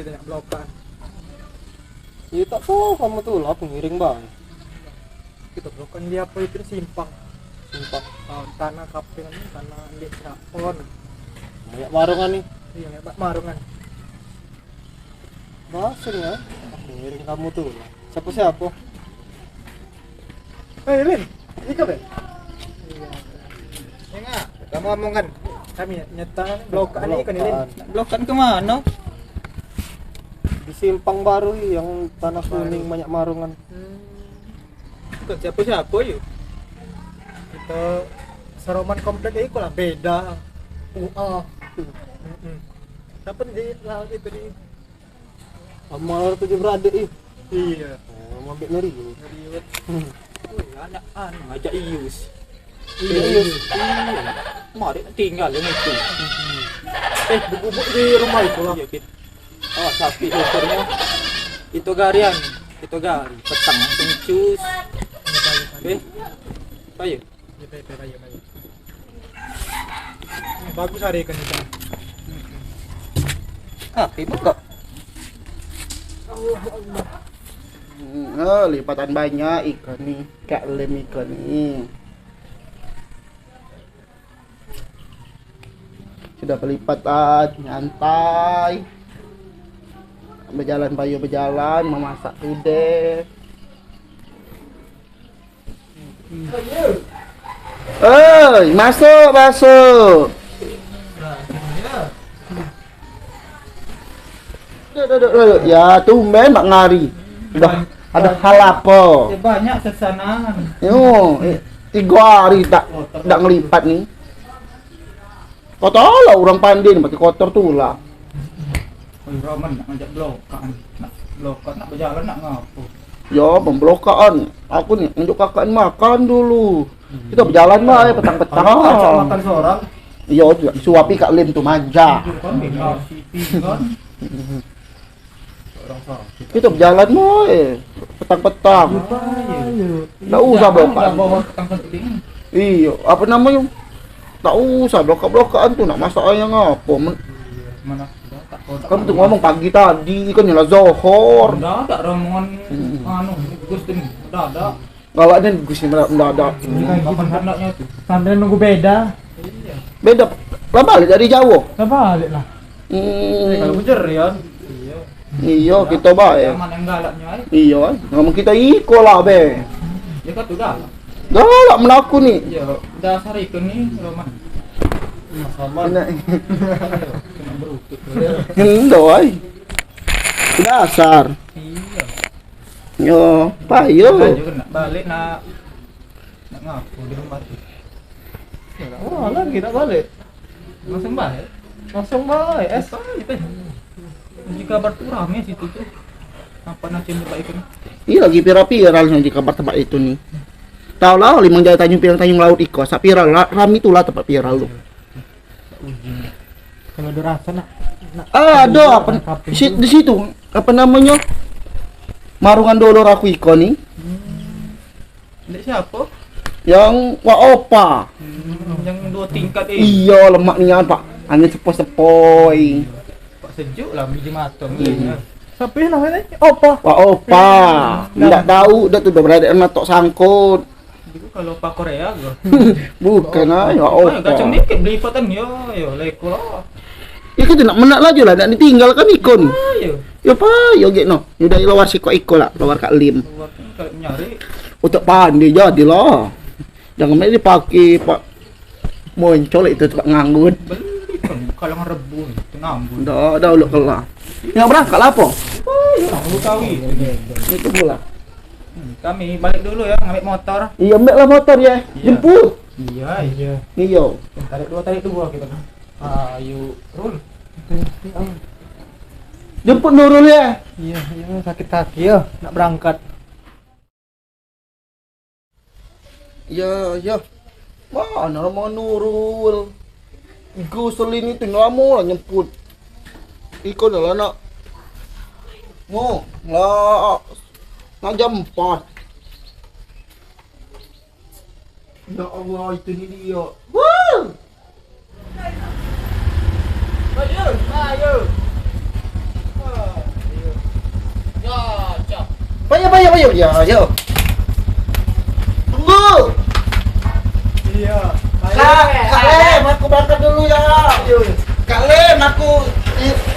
kita nak blokan. Ya tak tahu kamu tuh lah pengiring bang. Kita blokan dia apa itu simpang. Sumpah. Tanah kaping tanah di Rapon. Banyak warungan nih. Iya, Mbak Marungan. Masuk ya. Pengiring kamu tuh lah. Siapa? Lin, Ika Ben. Ya enggak, kamu ngomong kan. Kami nyetang blokan ini kan Lin. Blokan kemana? Di simpang baru yang tanah kuning banyak marungan. Bukan siapa yuk. Kita Saroman komplek itu lah beda. Dapat di laut itu di. Amal tuh beradik ih. Iya. Oh, mau ambil ngeri. Ngeriwet. Anak ngajak Ius. Iya. Mari tinggal yang itu. Bubuk di rumah itu lah. Iya, Kit. Oh, sapi ukurnya. Itu garian. Itu gari. Petang langsung cus. Kayu. Kayu. Bagus hari ikan itu. Ribut kok. Lipatan banyak ikan nih, kayak lem ikan nih. Sudah pelipatan, nyantai. Berjalan, memasak today. Masuk. Duduk. Ya, tumben mak ngari. Udah ada hal apa? Banyak sesanaan. Yo, 3 hari tak ngelipat nih. Kotor lah orang pandai nih, pakai kotor tuh lah. Roman nak ngajak blokan. Nak berjalan nak ngapu. Ya, pemblokaan. Aku nih nunjuk kakak makan dulu. Kita berjalan mah petang-petang. Makan seorang. Iya, disuapi Kak Lim tuh manja. Kita berjalan mah petang-petang. Nggak usah blokaan. Iya, apa namanya? Tak usah blok-blokaan tuh nak masak yang apa? Mana? Kamu tuh ngomong pagi tadi kan nyala Zohor. Udah ada rombongan Gus ini. Udah ada. Kalau ada Gus ini mendadak. Kapan hendaknya tuh? Sampai nunggu beda. Beda lah balik dari Jawa. Lah balik lah. Kalau bujer ya. Iya, kita baik. Mana yang galaknya aja. Iya, ngomong kita iko lah be. Ya kan udah. Galak melaku nih. Ya, dasar ikan nih Roman. Sama. Kena berukut. Hendo ay. Dasar. Iya. Yo, payo. Juga nak balik nak ngaku di rumah tuh. Oh, lagi tak balik. Langsung balik. Langsung balik. Itu. Jika kabar tuh rame situ tuh. Apa nak cendera ikan? Iya lagi viral-viralnya di kabar tempat itu nih. Tahu lah, Limang Jaya Tanjung Laut Iko, sak viral rame itulah tempat viral lu. Kalau ada rasa nak. Ada apa di situ apa namanya? Marungan Dolor aku Iko nih. Dek siapa? Yang Wak Opa. Yang 2 tingkat ini. Iya, lemak nian Pak. Angin sepoi-sepoi. Pak sejuk lah biji matang. Siapa namanya? Opa. Wak Opa. Enggak tahu, udah tuh udah berada tok sangkut. Itu kalau Pak Korea gua. Bukan Wak Oh, Opa. kacang dikit beli ipatan yo leko lah. Ya kita nak menak lagi lah, nak ditinggalkan ikon. Ayo. Ya pa, yo no. Udah luar si kok iko lah, luar Kak Lim. Keluar kan kalau nyari. Untuk pandai jadilah. Jangan main dipakai Pak muncul itu tempat nganggut. Beli kan kalau ngerebun, itu ngambun. Dah uluk kelah. Yang berangkat lah apa? Oh, iya, lu tahu Itu pula. Kami balik dulu ya, ngambil motor. Iya, ambil lah motor ya. Jemput. Iya. Iya. Tarik dua kita. Ayo, rul. Jemput Nurul ya. Iya, sakit kaki ya, nak berangkat. Ya. Mana mau Nurul? Guselin itu lama lah nyemput. Ikut lah nak. Ngo, lah. Nak jam 4. Ya Allah, itu ni dia. Woo! Ayo. Payo. Ya, ayo. Tunggu. Iya. Kak Lem, aku berangkat dulu ya. Kak Lem, aku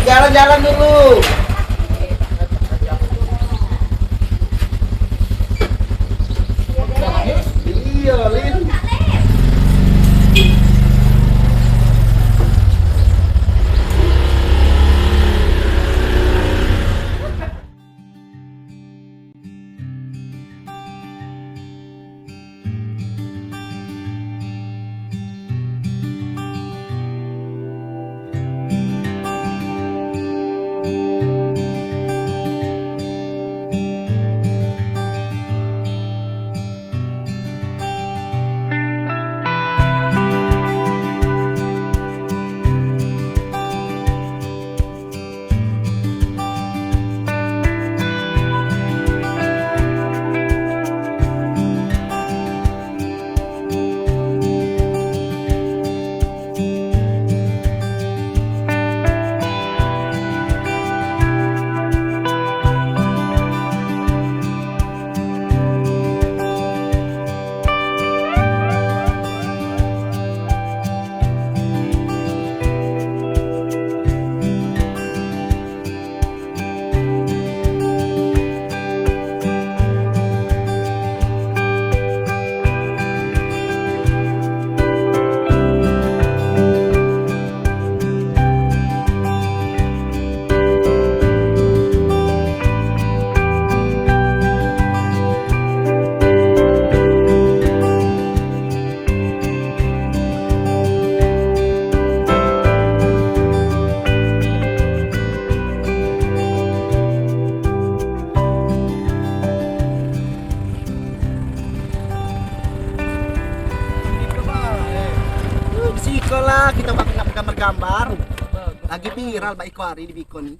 jalan-jalan dulu. Iya, Lin. Sekolah kita bakal gambar-gambar. Lagi viral Mbak Iko hari di Biko nih.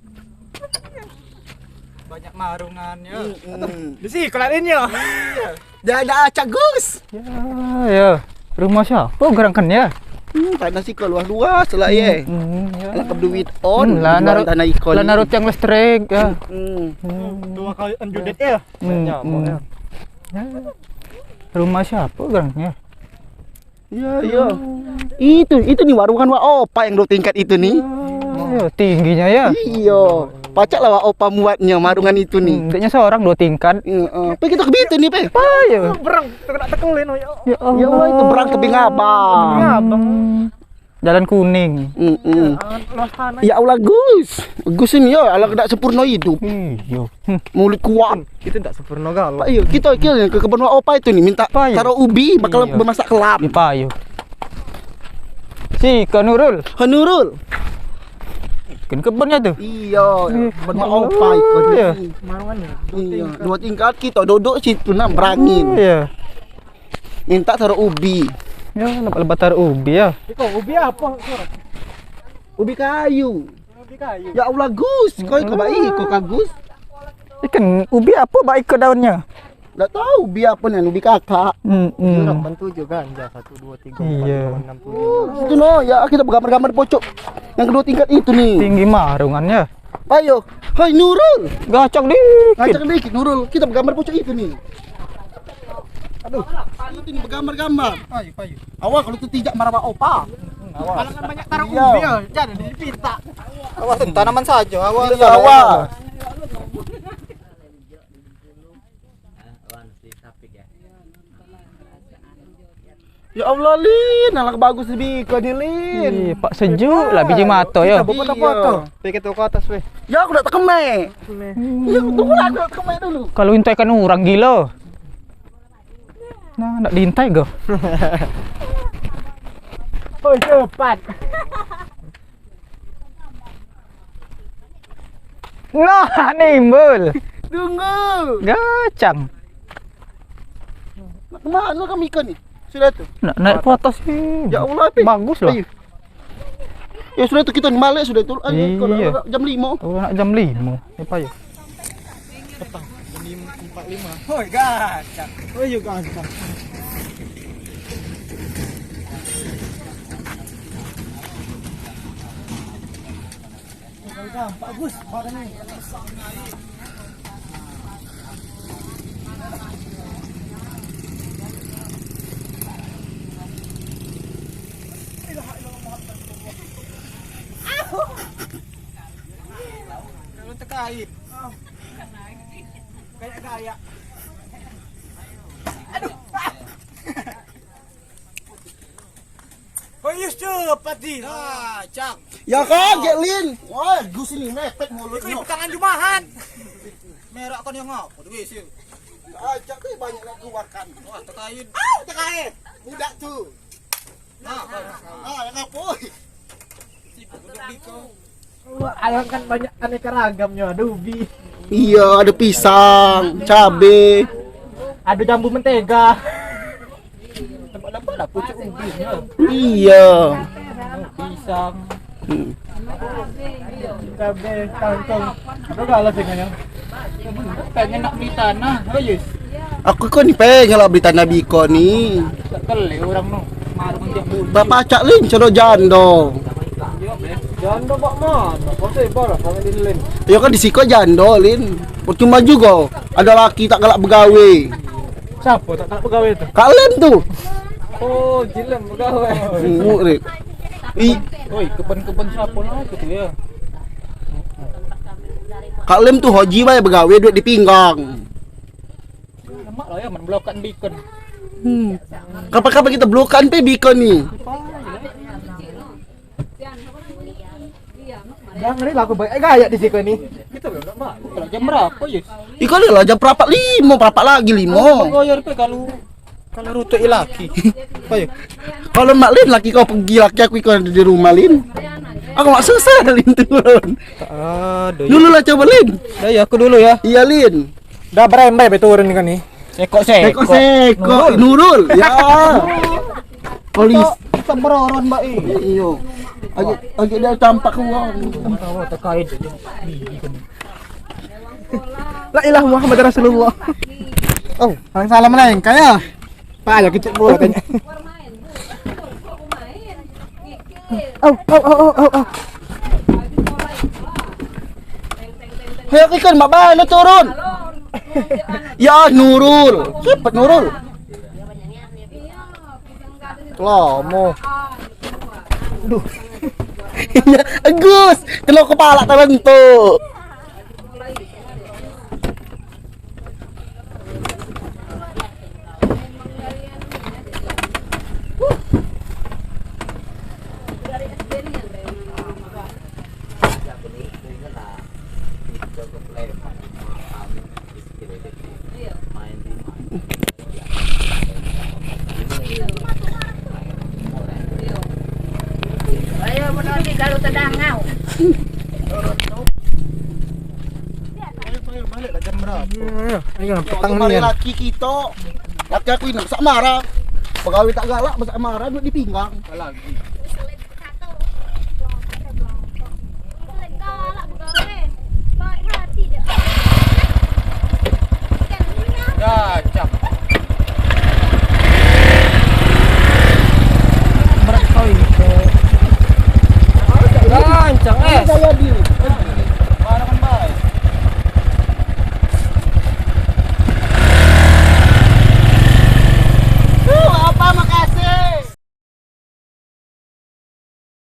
Banyak marungannya. Di sini kelarin ya. Dadah Cak Gus. Ya. Rumah siapa gerakkan ya? Tanah sih luas-luas lah ya. Lengkap duit on. Lah narut tanah Iko. Lah narut yang listrik ya. Dua kali anjudet ya. Nyamuk ya. Rumah siapa geraknya? Iya. Itu nih warungan Wak Opa yang 2 tingkat itu nih. Ya, tingginya ya. Iya. Pacak lah Wak Opa muatnya marungan itu nih. Deknya seorang 2 tingkat. Pe kita ke situ nih, Pe. Ayo. Berang, tak tekelin ya. Ya Allah. Ya Allah, itu berang ke Bingabang. Abang. Jalan kuning. Luas tanah. Ya Allah Gus. Gus ini ya Allah tidak sempurna hidup. Iya. Mulut kuat. Itu tak sempurna galau. Pak, iya, kita ke kebun Wak Opa itu nih minta Apa, iya? taruh ubi bakal Iya. bermasak kelap. Di payu. Si Nurul. Nurul. Kan kebunnya tuh. Iya, kebun Wak Opa itu. Iya. Marungannya. Iya, 2 tingkat kita duduk situ nah berangin. Iya. Minta taruh ubi. Ya, lebat taruh ubi ya. Iko ubi apa? Ubi kayu. Ubi kayu. Ya Allah Gus, kau baik kau Gus. Ikan ubi apa baik ke daunnya? Enggak tahu ubi apa nih, ubi kakak. Orang bantu juga ganja 1 2 3 Iya. 4 5 6 7. Itu no, ya kita bergambar-gambar pocok. Yang kedua tingkat itu nih. Tinggi marungannya. Ayo, hai Nurul. Gacok dikit. Ngajak dikit Nurul, kita bergambar pocok itu nih. Aduh, itu nih bergambar-gambar. Payu. Awal kalau itu tidak marah Wak Opa. Kalau kan banyak taruh Iya. ubi ya, jangan dipinta. Awas tanaman saja. Awas. Iya, awal. Ya Allah Lin, anak bagus lebih ke nih Lin. Ih, Pak sejuk lah biji mato ya. Kita foto-foto. Pikir tuh ke atas weh. Ya aku udah tekeme. Ya tunggu lah aku udah tekeme dulu. Kalau intai kan orang gila. Nah, nak diintai go. Oh, cepat. Nah, nimbul. Tunggu. Gacang. Kemana kami ikan nih? Sudah tuh. Nak naik ke atas sih. Ya Allah, Pi. Bagus loh. Ayo. Ya sudah tuh kita nih malik sudah tuh. Ayo kalau Iya. jam 5. Oh, nak jam 5. Apa ya? Petang. Jam 4.5. Hoi, gacang. Oh, iya gacang. Bagus, badannya. Kalau terkait. Kayak gaya. Aduh. Yus cepat di. Cak. Ya kaget Lin. Wah, gus ini mepet Itu mulutnya. tangan jumahan. Merah kon yang ngapa? Wis. Ajak tuh banyak yang keluarkan. Wah, terkait. Terkait. Budak tuh. Nah, Yang apa? Ayam kan banyak aneka ragamnya, ada ubi, Iya, ada pisang, cabe. ada jambu mentega. Tempat-tempat lah pucuk ubinya, Iya. pisang, Hmm. cabe, kangkung. Apa galau sih kayaknya? Pengen nak beli tanah, Yus. Aku kan pengen lah beli tanah biko nih. Tak kali orang no. Marung dia bunyi. Bapak acak Lin, cero jando. Janda pak mana? Kau sebar lah sama Lin. Ya kan di siko jando Lin. Percuma juga ada laki tak galak begawe. Siapa tak pegawai itu? Kak Lin tuh. Oh, jilam pegawai. Murid. Oi, keben-keben siapa lah itu ya? Kak Lin tuh hoji bae begawe duit di pinggang. Lemak lah ya, man blokan beacon. Kapan-kapan kita blokan pe biko nih. Jangan ini laku baik gaya di sini nih. Kita belum nak malu. Kalau jam berapa, Yus? Iko lah jam berapa 5, berapa lagi 5. Bayar pe kalau rute ilaki. Ayo. Kalau mak Lin laki kau pergi laki aku ikut di rumah Lin. Aku mak susah Lin turun. Aduh. Dulu lah coba Lin. Dah ya aku dulu ya. Iya Lin. Dah berembay turun kan nih. Seko Nurul. Ya. Polis. Semberoron mbak Iyo. Agak dia tampak uang. tahu terkait dia. La ilaha Muhammad Rasulullah. Oh, salam lain kaya. Pak aja kecil bola tanya. Oh. Hei ikan mak bana turun. Ya Nurul. Cepat Nurul. Lomo. Ya, Agus, kena kepala terbentuk. Ayo menoni kalau tedangau. Balik jam berapa? Ayo petang Kemarin nih. laki kita. Laki aku ini sak marah. Pegawai tak galak, sak marah duit di pinggang. Lagi. Baik hati dia. Ya,